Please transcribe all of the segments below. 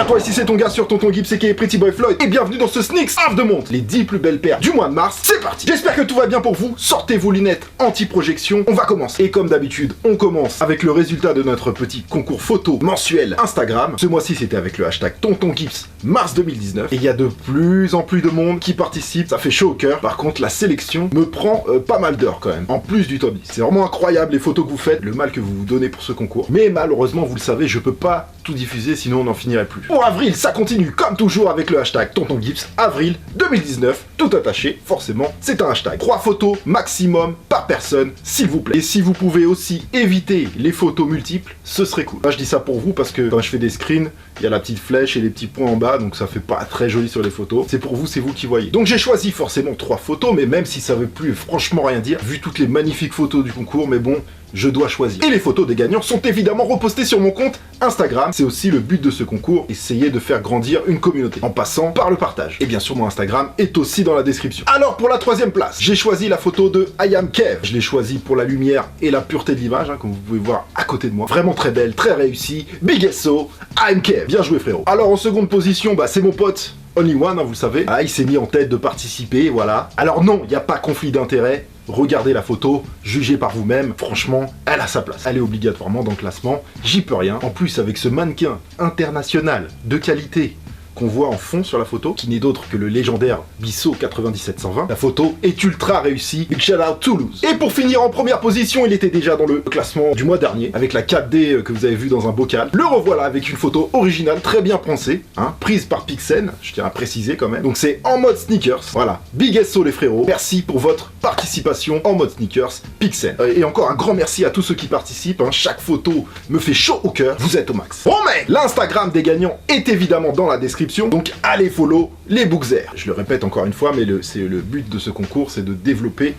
à toi, ici c'est ton gars sur Tonton Gibbs aka Pretty Boy Floyd et bienvenue dans ce Sneaks of the Month, les 10 plus belles paires du mois de mars, c'est parti. J'espère que tout va bien pour vous, sortez vos lunettes anti-projection, on va commencer. Et comme d'habitude, on commence avec le résultat de notre petit concours photo mensuel Instagram. Ce mois-ci c'était avec le hashtag Tonton Gibbs mars 2019 et il y a de plus en plus de monde qui participe, ça fait chaud au cœur. Par contre la sélection me prend pas mal d'heures quand même, en plus du top 10. C'est vraiment incroyable les photos que vous faites, le mal que vous vous donnez pour ce concours. Mais malheureusement vous le savez, je peux pas tout diffuser sinon on n'en finirait plus. Pour avril, ça continue comme toujours avec le hashtag Tonton Gibbs avril 2019, tout attaché, forcément c'est un hashtag. 3 photos maximum par personne, s'il vous plaît. Et si vous pouvez aussi éviter les photos multiples, ce serait cool. Là je dis ça pour vous parce que quand je fais des screens, il y a la petite flèche et les petits points en bas, donc ça fait pas très joli sur les photos. C'est pour vous, c'est vous qui voyez. Donc j'ai choisi forcément 3 photos, mais même si ça veut plus franchement rien dire, vu toutes les magnifiques photos du concours, mais bon, je dois choisir. Et les photos des gagnants sont évidemment repostées sur mon compte Instagram. C'est aussi le but de ce concours, essayer de faire grandir une communauté, en passant par le partage. Et bien sûr, mon Instagram est aussi dans la description. Alors, pour la 3e place, j'ai choisi la photo de I Am Kev. Je l'ai choisi pour la lumière et la pureté de l'image, comme vous pouvez voir à côté de moi. Vraiment très belle, très réussie. Big SO, I Am Kev. Bien joué, frérot. Alors, en seconde position, c'est mon pote Only One, vous le savez. Ah, il s'est mis en tête de participer, voilà. Alors non, il n'y a pas conflit d'intérêt. Regardez la photo, jugez par vous-même, franchement, elle a sa place. Elle est obligatoirement dans le classement, j'y peux rien. En plus, avec ce mannequin international de qualité qu'on voit en fond sur la photo, qui n'est d'autre que le légendaire Bissot 97-120, la photo est ultra réussie. Big shout out Toulouse. Et pour finir en première position, il était déjà dans le classement du mois dernier, avec la 4D que vous avez vu dans un bocal. Le revoilà avec une photo originale, très bien pensée, prise par Pixen, je tiens à préciser quand même. Donc c'est en mode sneakers, voilà. Big SO les frérots, merci pour votre participation en mode sneakers, Pixen. Et encore un grand merci à tous ceux qui participent, chaque photo me fait chaud au cœur, vous êtes au max. Bon mec, l'Instagram des gagnants est évidemment dans la description. Donc allez follow les Bookzer. Je le répète encore une fois, mais c'est le but de ce concours, c'est de développer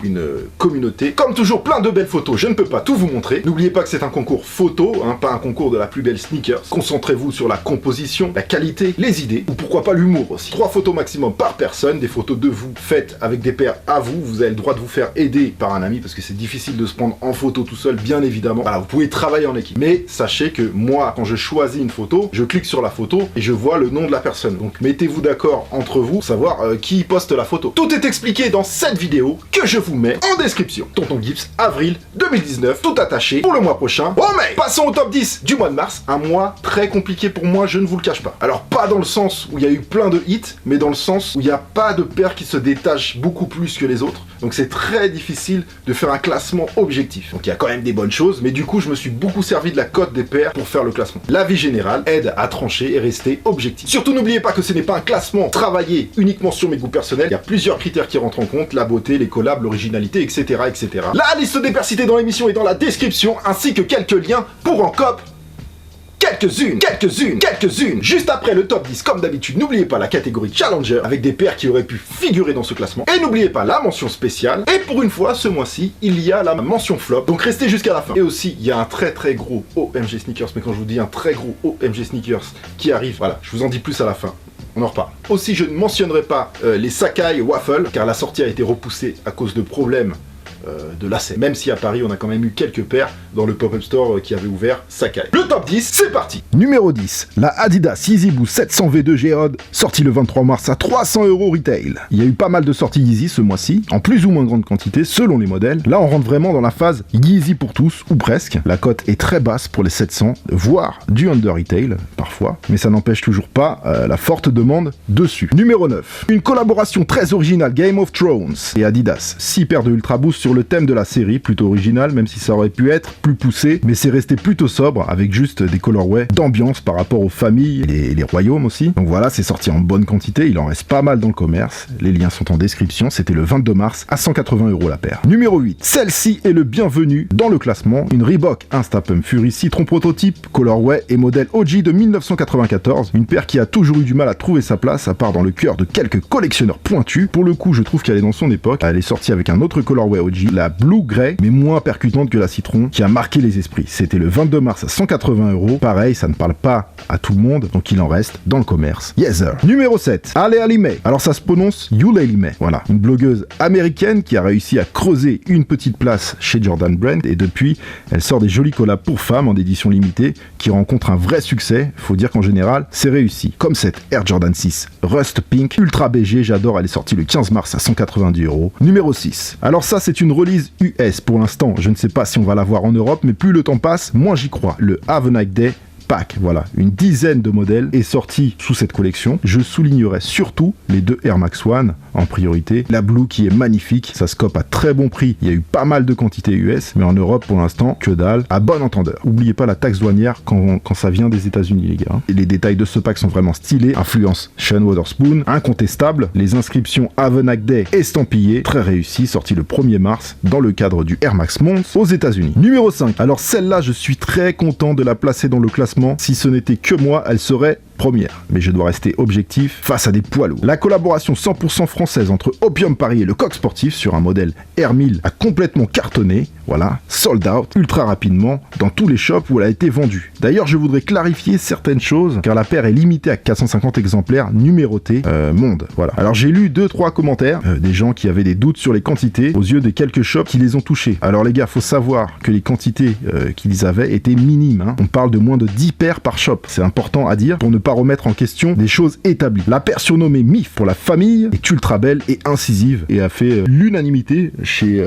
une communauté. Comme toujours, plein de belles photos, je ne peux pas tout vous montrer. N'oubliez pas que c'est un concours photo, pas un concours de la plus belle sneakers. Concentrez-vous sur la composition, la qualité, les idées, ou pourquoi pas l'humour aussi. 3 photos maximum par personne, des photos de vous faites avec des paires à vous. Vous avez le droit de vous faire aider par un ami, parce que c'est difficile de se prendre en photo tout seul, bien évidemment. Voilà, vous pouvez travailler en équipe. Mais sachez que moi, quand je choisis une photo, je clique sur la photo et je vois le nom de la personne. Donc mettez-vous d'accord entre vous, pour savoir qui poste la photo. Tout est expliqué dans cette vidéo, que je vous mets en description. Tonton Gibbs, avril 2019, tout attaché pour le mois prochain. Oh mais passons au top 10 du mois de mars, un mois très compliqué pour moi, je ne vous le cache pas. Alors pas dans le sens où il y a eu plein de hits, mais dans le sens où il n'y a pas de paires qui se détachent beaucoup plus que les autres. Donc c'est très difficile de faire un classement objectif. Donc il y a quand même des bonnes choses, mais du coup je me suis beaucoup servi de la cote des paires pour faire le classement. L'avis général aide à trancher et rester objectif. Surtout n'oubliez pas que ce n'est pas un classement travaillé uniquement sur mes goûts personnels. Il y a plusieurs critères qui rentrent en compte, la beauté, les collabs, l'originalité, etc., etc. La liste des paires citées dans l'émission est dans la description, ainsi que quelques liens pour en cop. Quelques-unes. Juste après le top 10, comme d'habitude, n'oubliez pas la catégorie Challenger, avec des paires qui auraient pu figurer dans ce classement. Et n'oubliez pas la mention spéciale. Et pour une fois, ce mois-ci, il y a la mention flop. Donc restez jusqu'à la fin. Et aussi, il y a un très gros OMG Sneakers, mais quand je vous dis un très gros OMG Sneakers qui arrive, voilà, je vous en dis plus à la fin. On en reparle. Aussi, je ne mentionnerai pas les Sacai Waffle, car la sortie a été repoussée à cause de problèmes de lacets. Même si à Paris, on a quand même eu quelques paires dans le pop-up store qui avait ouvert Sacai. Le top 10, c'est parti. Numéro 10, la Adidas Yeezy Boost 700 V2 Geode, sortie le 23 mars à 300 € retail. Il y a eu pas mal de sorties Yeezy ce mois-ci, en plus ou moins grande quantité selon les modèles. Là, on rentre vraiment dans la phase Yeezy pour tous, ou presque. La cote est très basse pour les 700, voire du under retail, parfois. Mais ça n'empêche toujours pas la forte demande dessus. Numéro 9, une collaboration très originale Game of Thrones et Adidas. 6 paires de Ultra Boost sur le thème de la série, plutôt original, même si ça aurait pu être plus poussé, mais c'est resté plutôt sobre, avec juste des colorways d'ambiance par rapport aux familles et les royaumes aussi. Donc voilà, c'est sorti en bonne quantité, il en reste pas mal dans le commerce, les liens sont en description, c'était le 22 mars à 180 € la paire. Numéro 8, celle-ci est le bienvenu dans le classement, une Reebok Instapump Fury Citron prototype, colorway et modèle OG de 1994, une paire qui a toujours eu du mal à trouver sa place, à part dans le cœur de quelques collectionneurs pointus. Pour le coup, je trouve qu'elle est dans son époque, elle est sortie avec un autre colorway OG OG, la Blue Grey, mais moins percutante que la Citron, qui a marqué les esprits. C'était le 22 mars à 180 €. Pareil, ça ne parle pas à tout le monde, donc il en reste dans le commerce. Yes sir. Numéro 7, Alea May. Alors ça se prononce Yulei May. Voilà, une blogueuse américaine qui a réussi à creuser une petite place chez Jordan Brand, et depuis, elle sort des jolis collabs pour femmes en édition limitée qui rencontrent un vrai succès. Faut dire qu'en général, c'est réussi. Comme cette Air Jordan 6 Rust Pink, ultra BG, j'adore, elle est sortie le 15 mars à 190 €. Numéro 6. Alors ça, c'est une release US pour l'instant. Je ne sais pas si on va la voir en Europe, mais plus le temps passe, moins j'y crois. Le Have a Night Day Pack, voilà, une dizaine de modèles est sorti sous cette collection. Je soulignerai surtout les deux Air Max One en priorité. La Blue qui est magnifique, ça scope à très bon prix. Il y a eu pas mal de quantités US, mais en Europe pour l'instant, que dalle, à bon entendeur. Oubliez pas la taxe douanière quand ça vient des États-Unis, les gars. Et les détails de ce pack sont vraiment stylés. Influence Sean Wotherspoon, incontestable. Les inscriptions Have a Night Day estampillées, très réussi, sorti le 1er mars dans le cadre du Air Max Month aux États-Unis. Numéro 5. Alors celle-là, je suis très content de la placer dans le classement. Si ce n'était que moi, elle serait première. Mais je dois rester objectif face à des poids lourds. La collaboration 100% française entre Opium Paris et le Coq Sportif sur un modèle R1000 a complètement cartonné. Voilà, sold out ultra rapidement dans tous les shops où elle a été vendue. D'ailleurs, je voudrais clarifier certaines choses car la paire est limitée à 450 exemplaires numérotés monde. Voilà. Alors j'ai lu 2-3 commentaires des gens qui avaient des doutes sur les quantités aux yeux des quelques shops qui les ont touchés. Alors les gars, faut savoir que les quantités qu'ils avaient étaient minimes. Hein. On parle de moins de 10 paires par shop. C'est important à dire pour ne pas remettre en question des choses établies. La paire surnommée MIF pour la famille est ultra belle et incisive et a fait l'unanimité chez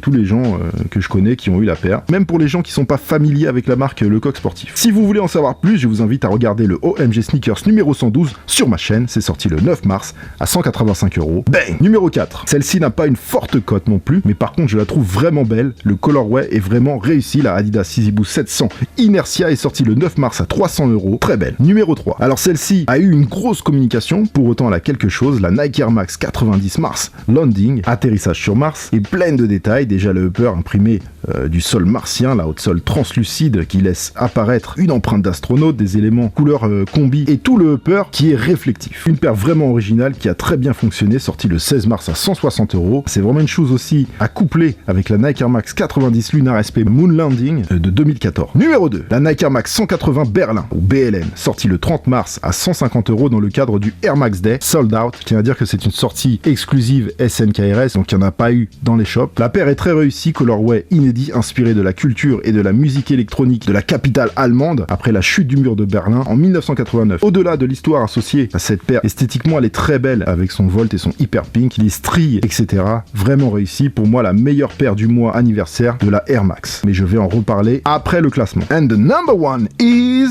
tous les gens que je connais qui ont eu la paire. Même pour les gens qui sont pas familiers avec la marque Le Coq Sportif. Si vous voulez en savoir plus, je vous invite à regarder le OMG Sneakers numéro 112 sur ma chaîne. C'est sorti le 9 mars à 185 €. Bang! Numéro 4. Celle-ci n'a pas une forte cote non plus, mais par contre je la trouve vraiment belle. Le colorway est vraiment réussi. La Adidas Yeezy Boost 700 Inertia est sortie le 9 mars à 300 €. Très belle. Numéro 3. Alors celle-ci a eu une grosse communication, pour autant elle a quelque chose. La Nike Air Max 90 Mars Landing, atterrissage sur Mars, est pleine de détails. Déjà le upper imprimé du sol martien, la haute sol translucide qui laisse apparaître une empreinte d'astronaute, des éléments couleur combi et tout le upper qui est réflectif. Une paire vraiment originale qui a très bien fonctionné, sortie le 16 mars à 160 €. C'est vraiment une chose aussi à coupler avec la Nike Air Max 90 Lunar SP Moon Landing de 2014. Numéro 2, la Nike Air Max 180 Berlin ou BLM, sortie le 30 mars à 150 € dans le cadre du Air Max Day, sold out. Je tiens à dire que c'est une sortie exclusive SNKRS, donc il n'y en a pas eu dans les shops. La paire est très réussie, colorway inédit, inspiré de la culture et de la musique électronique de la capitale allemande après la chute du mur de Berlin en 1989. Au-delà de l'histoire associée à cette paire, esthétiquement elle est très belle avec son volt et son hyper pink, les stries, etc. Vraiment réussi. Pour moi, la meilleure paire du mois anniversaire de la Air Max. Mais je vais en reparler après le classement. And the number one is...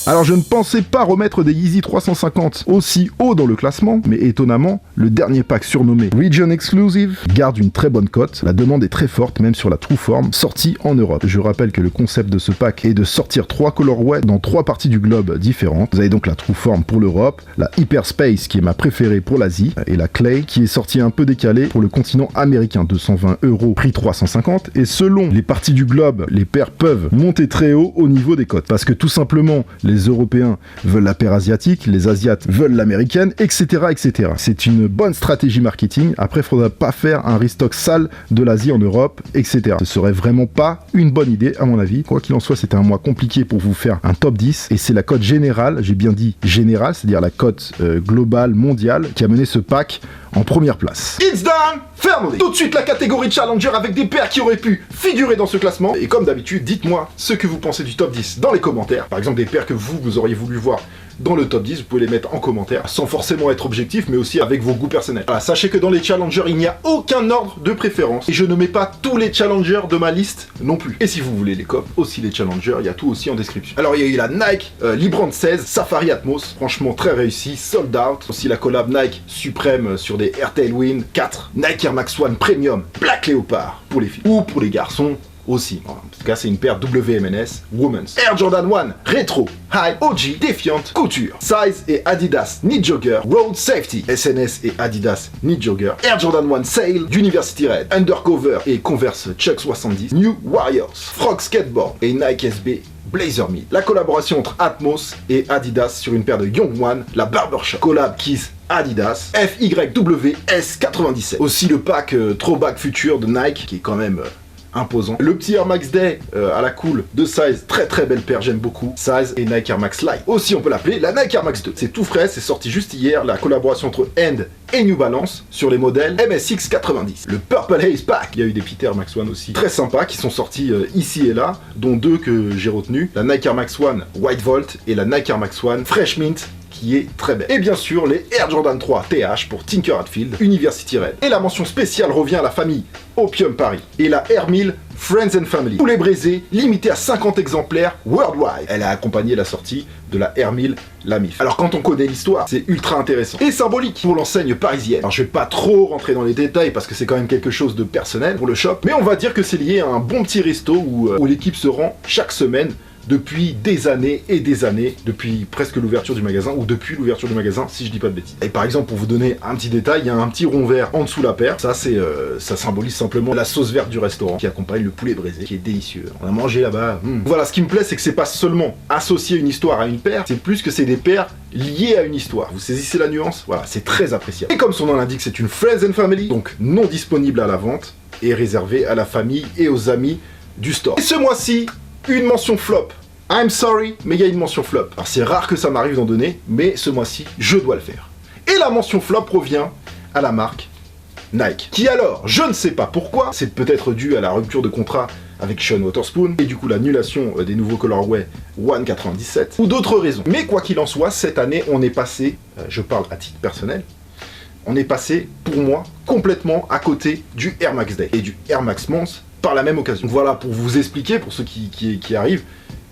Alors je ne pensais pas remettre des Yeezy 350 aussi haut dans le classement, mais étonnamment, le dernier pack surnommé Region Exclusive garde une très bonne cote. La demande est très forte, même sur la True Form, sortie en Europe. Je rappelle que le concept de ce pack est de sortir 3 colorways dans 3 parties du globe différentes. Vous avez donc la True Form pour l'Europe, la Hyperspace qui est ma préférée pour l'Asie, et la Clay qui est sortie un peu décalée pour le continent américain, 220 €, prix 350. Et selon les parties du globe, les paires peuvent monter très haut au niveau des cotes. Parce que tout simplement, les Européens veulent la paire asiatique, les Asiates veulent l'américaine, etc., etc. C'est une bonne stratégie marketing. Après, il faudra pas faire un restock sale de l'Asie en Europe, etc. Ce serait vraiment pas une bonne idée, à mon avis. Quoi qu'il en soit, c'était un mois compliqué pour vous faire un top 10, et c'est la cote générale, j'ai bien dit générale, c'est-à-dire la cote globale, mondiale, qui a mené ce pack en première place. It's done! Family! Tout de suite la catégorie Challenger avec des paires qui auraient pu figurer dans ce classement. Et comme d'habitude, dites-moi ce que vous pensez du top 10 dans les commentaires. Par exemple, des paires que vous auriez voulu voir dans le top 10, vous pouvez les mettre en commentaire, sans forcément être objectif, mais aussi avec vos goûts personnels. Voilà, sachez que dans les challengers, il n'y a aucun ordre de préférence, et je ne mets pas tous les challengers de ma liste non plus. Et si vous voulez les copes, aussi les challengers, il y a tout aussi en description. Alors il y a eu la Nike Librand 16 Safari Atmos, franchement très réussi, sold out. Aussi la collab Nike Supreme sur des Air Tailwind 4, Nike Air Max One Premium Black Leopard pour les filles, ou pour les garçons, aussi. En tout cas, c'est une paire WMNS Women's. Air Jordan 1 Retro, High, OG, Defiant, Couture. Size et Adidas Knit Jogger, Road Safety, SNS et Adidas Knit Jogger. Air Jordan 1 Sail, University Red, Undercover et Converse Chuck 70, New Warriors, Frog Skateboard et Nike SB Blazer Mid. La collaboration entre Atmos et Adidas sur une paire de Young One, la Barbershop. Collab Kiss Adidas, FYWS97. Aussi le pack Throwback Future de Nike, qui est quand même imposant. Le petit Air Max Day à la cool de Size, très belle paire, j'aime beaucoup. Size et Nike Air Max Light. Aussi on peut l'appeler la Nike Air Max 2. C'est tout frais, c'est sorti juste hier, la collaboration entre End et New Balance sur les modèles MSX 90. Le Purple Haze Pack, il y a eu des petits Air Max One aussi, très sympas, qui sont sortis ici et là, dont deux que j'ai retenus. La Nike Air Max One White Volt et la Nike Air Max One Fresh Mint, qui est très belle. Et bien sûr, les Air Jordan 3 TH pour Tinker Hatfield, University Red. Et la mention spéciale revient à la famille Opium Paris. Et la Air 1000 Friends and Family. Tous les brisés, limité à 50 exemplaires worldwide. Elle a accompagné la sortie de la Air 1000, la MIF. Alors quand on connaît l'histoire, c'est ultra intéressant. Et symbolique pour l'enseigne parisienne. Alors je vais pas trop rentrer dans les détails parce que c'est quand même quelque chose de personnel pour le shop. Mais on va dire que c'est lié à un bon petit resto où l'équipe se rend chaque semaine depuis des années et des années, depuis presque l'ouverture du magasin, ou depuis l'ouverture du magasin, si je dis pas de bêtises. Et par exemple, pour vous donner un petit détail, il y a un petit rond vert en dessous la paire. Ça, ça symbolise simplement la sauce verte du restaurant, qui accompagne le poulet braisé, qui est délicieux. On a mangé là-bas. Voilà, ce qui me plaît, c'est que c'est pas seulement associer une histoire à une paire, c'est plus que c'est des paires liées à une histoire. Vous saisissez la nuance? Voilà, c'est très appréciable. Et comme son nom l'indique, c'est une Friends and Family, donc non disponible à la vente, et réservée à la famille et aux amis du store. Et ce mois-ci, une mention flop. I'm sorry, mais il y a une mention flop. Alors c'est rare que ça m'arrive d'en donner, mais ce mois-ci, je dois le faire. Et la mention flop revient à la marque Nike. Qui alors, je ne sais pas pourquoi, c'est peut-être dû à la rupture de contrat avec Sean Wotherspoon, et du coup l'annulation des nouveaux colorways One 97, ou d'autres raisons. Mais quoi qu'il en soit, cette année, on est passé, je parle à titre personnel, on est passé, pour moi, complètement à côté du Air Max Day et du Air Max Month par la même occasion. Voilà, pour vous expliquer, pour ceux qui arrivent,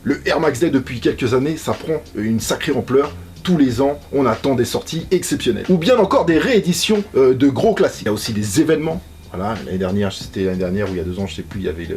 le Air Max Day depuis quelques années, ça prend une sacrée ampleur. Tous les ans, on attend des sorties exceptionnelles. Ou bien encore des rééditions de gros classiques. Il y a aussi des événements. Voilà, l'année dernière, c'était l'année dernière ou il y a 2 ans, je sais plus, il y avait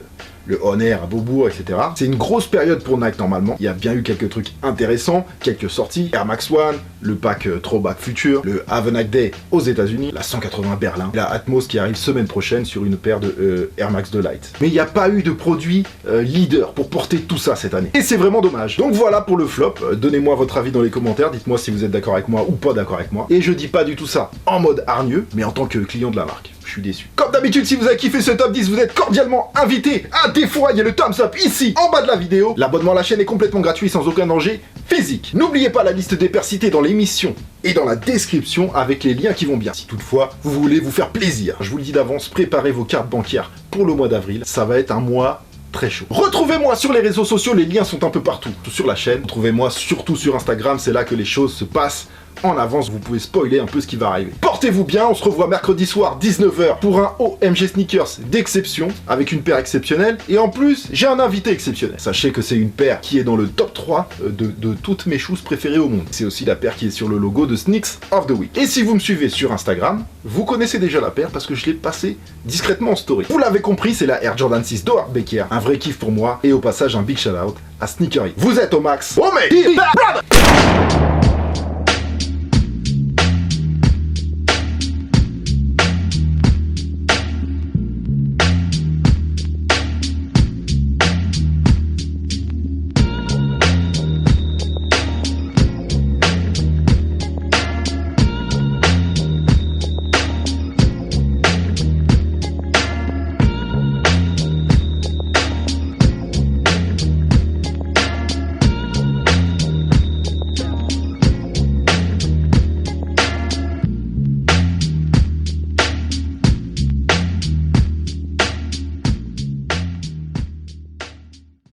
le On Air à Beaubourg, etc. C'est une grosse période pour Nike normalement. Il y a bien eu quelques trucs intéressants, quelques sorties. Air Max One, le pack Throwback Future, le Have a Nike Day aux États-Unis, la 180 Berlin, la Atmos qui arrive semaine prochaine sur une paire de Air Max 2 Light. Mais il n'y a pas eu de produit leader pour porter tout ça cette année. Et c'est vraiment dommage. Donc voilà pour le flop. Donnez-moi votre avis dans les commentaires. Dites-moi si vous êtes d'accord avec moi ou pas d'accord avec moi. Et je dis pas du tout ça en mode hargneux, mais en tant que client de la marque. Je suis déçu. Comme d'habitude, si vous avez kiffé ce top 10, vous êtes cordialement invité à défourailler le thumbs up ici, en bas de la vidéo. L'abonnement à la chaîne est complètement gratuit, sans aucun danger physique. N'oubliez pas la liste des paires citées dans l'émission et dans la description avec les liens qui vont bien. Si toutefois, vous voulez vous faire plaisir, je vous le dis d'avance, préparez vos cartes bancaires pour le mois d'avril. Ça va être un mois très chaud. Retrouvez-moi sur les réseaux sociaux, les liens sont un peu partout sur la chaîne. Retrouvez-moi surtout sur Instagram, c'est là que les choses se passent en avance, vous pouvez spoiler un peu ce qui va arriver. Portez-vous bien, on se revoit mercredi soir 19h pour un OMG Sneakers d'exception avec une paire exceptionnelle et en plus j'ai un invité exceptionnel. Sachez que c'est une paire qui est dans le top 3 de toutes mes shoes préférées au monde. C'est aussi la paire qui est sur le logo de Sneaks of the Week. Et si vous me suivez sur Instagram, vous connaissez déjà la paire parce que je l'ai passée discrètement en story. Vous l'avez compris, c'est la Air Jordan 6 d'Howard Becker, un vrai kiff pour moi et au passage un big shout out à Sneakery. Vous êtes au max. Oh mais